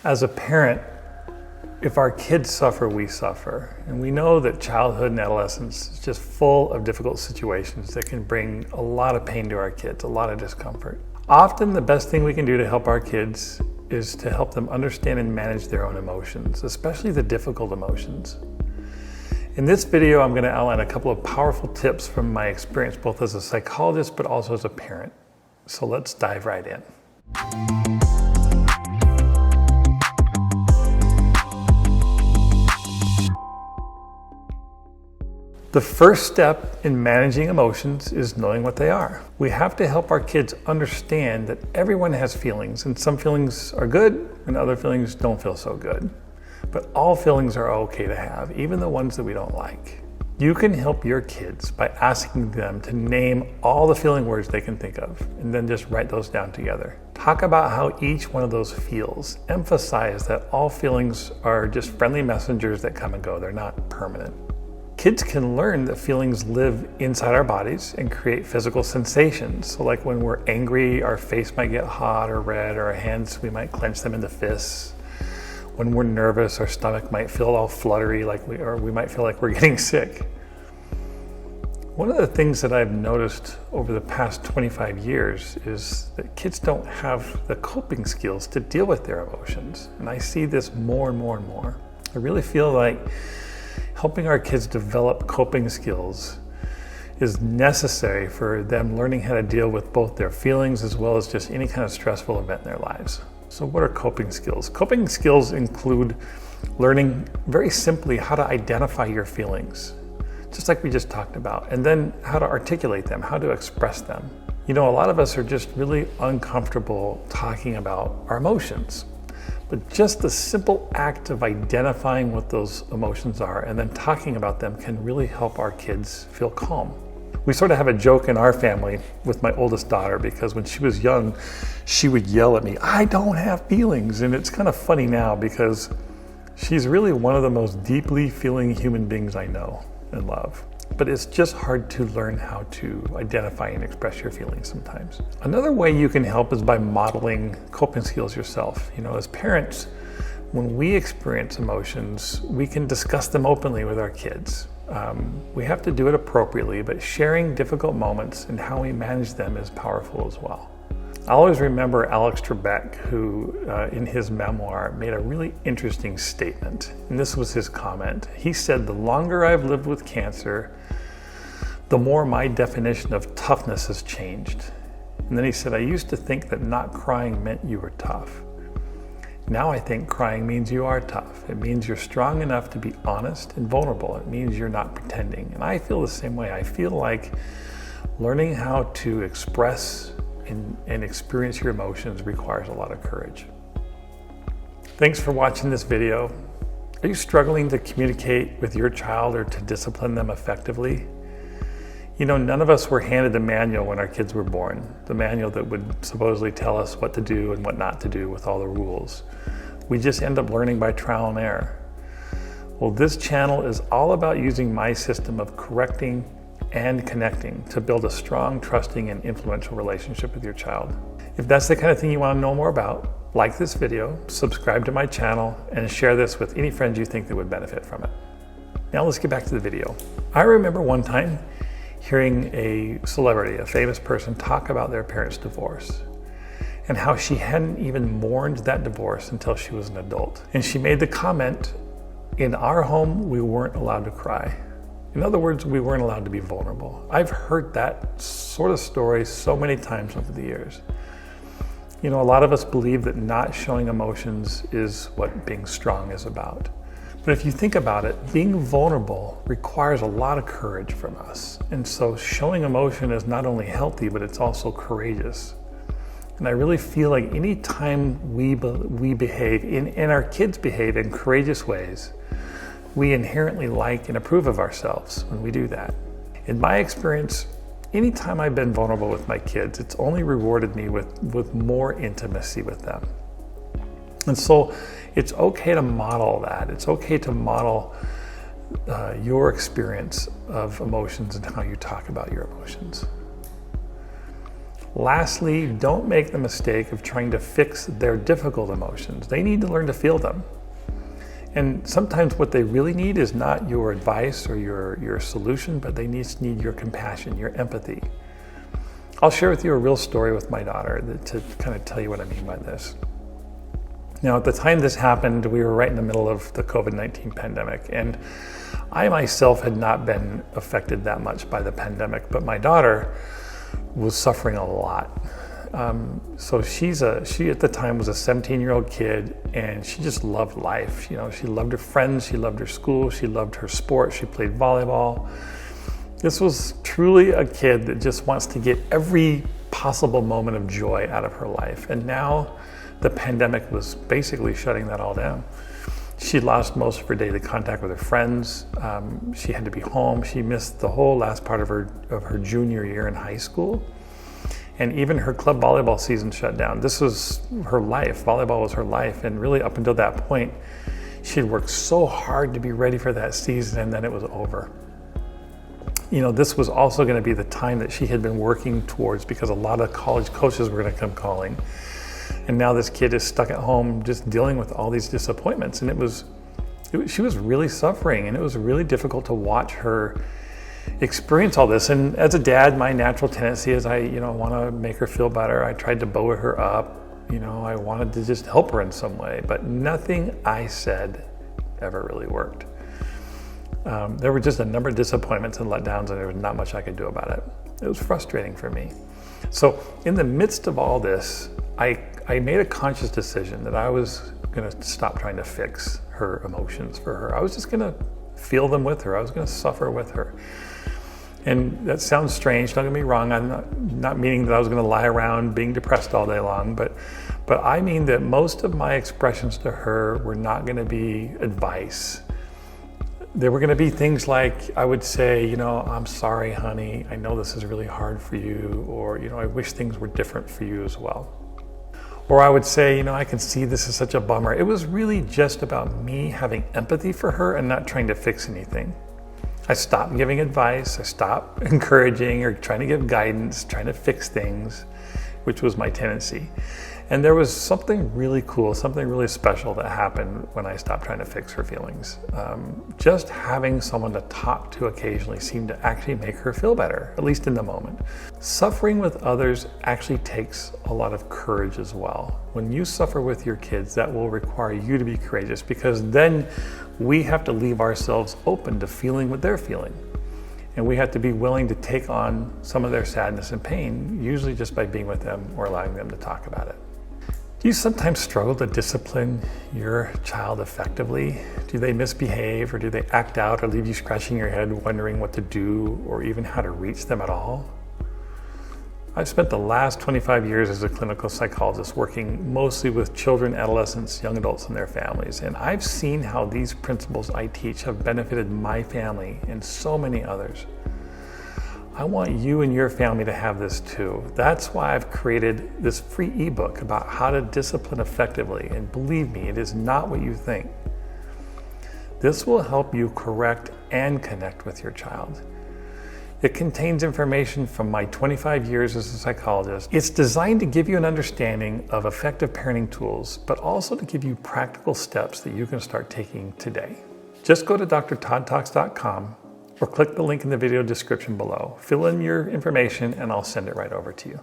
As a parent, if our kids suffer, we suffer. And we know that childhood and adolescence is just full of difficult situations that can bring a lot of pain to our kids, a lot of discomfort. Often the best thing we can do to help our kids is to help them understand and manage their own emotions, especially the difficult emotions. In this video, I'm going to outline a couple of powerful tips from my experience, both as a psychologist, but also as a parent. So let's dive right in. The first step in managing emotions is knowing what they are. We have to help our kids understand that everyone has feelings, and some feelings are good and other feelings don't feel so good. But all feelings are okay to have, even the ones that we don't like. You can help your kids by asking them to name all the feeling words they can think of, and then just write those down together. Talk about how each one of those feels. Emphasize that all feelings are just friendly messengers that come and go. They're not permanent. Kids can learn that feelings live inside our bodies and create physical sensations. So like when we're angry, our face might get hot or red, or our hands, we might clench them into fists. When we're nervous, our stomach might feel all fluttery, or we might feel like we're getting sick. One of the things that I've noticed over the past 25 years is that kids don't have the coping skills to deal with their emotions. And I see this more and more and more. I really feel like helping our kids develop coping skills is necessary for them learning how to deal with both their feelings as well as just any kind of stressful event in their lives. So what are coping skills? Coping skills include learning very simply how to identify your feelings, just like we just talked about, and then how to articulate them, how to express them. You know, a lot of us are just really uncomfortable talking about our emotions. But just the simple act of identifying what those emotions are and then talking about them can really help our kids feel calm. We sort of have a joke in our family with my oldest daughter, because when she was young, she would yell at me, "I don't have feelings." And it's kind of funny now because she's really one of the most deeply feeling human beings I know and love. But it's just hard to learn how to identify and express your feelings sometimes. Another way you can help is by modeling coping skills yourself. You know, as parents, when we experience emotions, we can discuss them openly with our kids. We have to do it appropriately, but sharing difficult moments and how we manage them is powerful as well. I always remember Alex Trebek, who in his memoir made a really interesting statement. And this was his comment. He said, "The longer I've lived with cancer, the more my definition of toughness has changed." And then he said, "I used to think that not crying meant you were tough. Now I think crying means you are tough. It means you're strong enough to be honest and vulnerable. It means you're not pretending." And I feel the same way. I feel like learning how to express and experience your emotions requires a lot of courage. Thanks for watching this video. Are you struggling to communicate with your child or to discipline them effectively? You know, none of us were handed a manual when our kids were born, the manual that would supposedly tell us what to do and what not to do with all the rules. We just end up learning by trial and error. Well, this channel is all about using my system of correcting and connecting to build a strong, trusting, and influential relationship with your child. If that's the kind of thing you want to know more about, like this video, subscribe to my channel, and share this with any friends you think that would benefit from it. Now let's get back to the video. I remember one time hearing a celebrity, a famous person, talk about their parents' divorce and how she hadn't even mourned that divorce until she was an adult. And she made the comment, "In our home, we weren't allowed to cry." In other words, we weren't allowed to be vulnerable. I've heard that sort of story so many times over the years. You know, a lot of us believe that not showing emotions is what being strong is about. But if you think about it, being vulnerable requires a lot of courage from us. And so showing emotion is not only healthy, but it's also courageous. And I really feel like any time we behave, and our kids behave in courageous ways, we inherently like and approve of ourselves when we do that. In my experience, anytime I've been vulnerable with my kids, it's only rewarded me with more intimacy with them. And so it's okay to model that. It's okay to model your experience of emotions and how you talk about your emotions. Lastly, don't make the mistake of trying to fix their difficult emotions. They need to learn to feel them. And sometimes what they really need is not your advice or your solution, but they need your compassion, your empathy. I'll share with you a real story with my daughter to kind of tell you what I mean by this. Now, at the time this happened, we were right in the middle of the COVID-19 pandemic, and I myself had not been affected that much by the pandemic, but my daughter was suffering a lot. So she at the time was a 17-year-old kid, and she just loved life. You know, she loved her friends, she loved her school, she loved her sport, she played volleyball. This was truly a kid that just wants to get every possible moment of joy out of her life. And now the pandemic was basically shutting that all down. She lost most of her daily contact with her friends. She had to be home. She missed the whole last part of her junior year in high school. And even her club volleyball season shut down. This was her life. Volleyball was her life. And really up until that point, she'd worked so hard to be ready for that season, and then it was over. You know, this was also going to be the time that she had been working towards, because a lot of college coaches were going to come calling. And now this kid is stuck at home just dealing with all these disappointments. And she was really suffering, and it was really difficult to watch her experience all this. And as a dad, my natural tendency is I want to make her feel better. I tried to buoy her up. I wanted to just help her in some way, but nothing I said ever really worked. There were just a number of disappointments and letdowns, and there was not much I could do about it. It was frustrating for me. So in the midst of all this, I made a conscious decision that I was going to stop trying to fix her emotions for her. I was just going to feel them with her. I was going to suffer with her. And that sounds strange, don't get me wrong. I'm not meaning that I was going to lie around being depressed all day long, but I mean that most of my expressions to her were not going to be advice. There were going to be things like I would say, I'm sorry, honey. I know this is really hard for you. Or, I wish things were different for you as well. Or I would say, I can see this is such a bummer. It was really just about me having empathy for her and not trying to fix anything. I stopped giving advice. I stopped encouraging or trying to give guidance, trying to fix things, which was my tendency. And there was something really cool, something really special that happened when I stopped trying to fix her feelings. Just having someone to talk to occasionally seemed to actually make her feel better, at least in the moment. Suffering with others actually takes a lot of courage as well. When you suffer with your kids, that will require you to be courageous, because then we have to leave ourselves open to feeling what they're feeling. And we have to be willing to take on some of their sadness and pain, usually just by being with them or allowing them to talk about it. Do you sometimes struggle to discipline your child effectively? Do they misbehave, or do they act out or leave you scratching your head wondering what to do or even how to reach them at all? I've spent the last 25 years as a clinical psychologist working mostly with children, adolescents, young adults, and their families. And I've seen how these principles I teach have benefited my family and so many others. I want you and your family to have this too. That's why I've created this free ebook about how to discipline effectively. And believe me, it is not what you think. This will help you correct and connect with your child. It contains information from my 25 years as a psychologist. It's designed to give you an understanding of effective parenting tools, but also to give you practical steps that you can start taking today. Just go to drtoddtalks.com or click the link in the video description below. Fill in your information and I'll send it right over to you.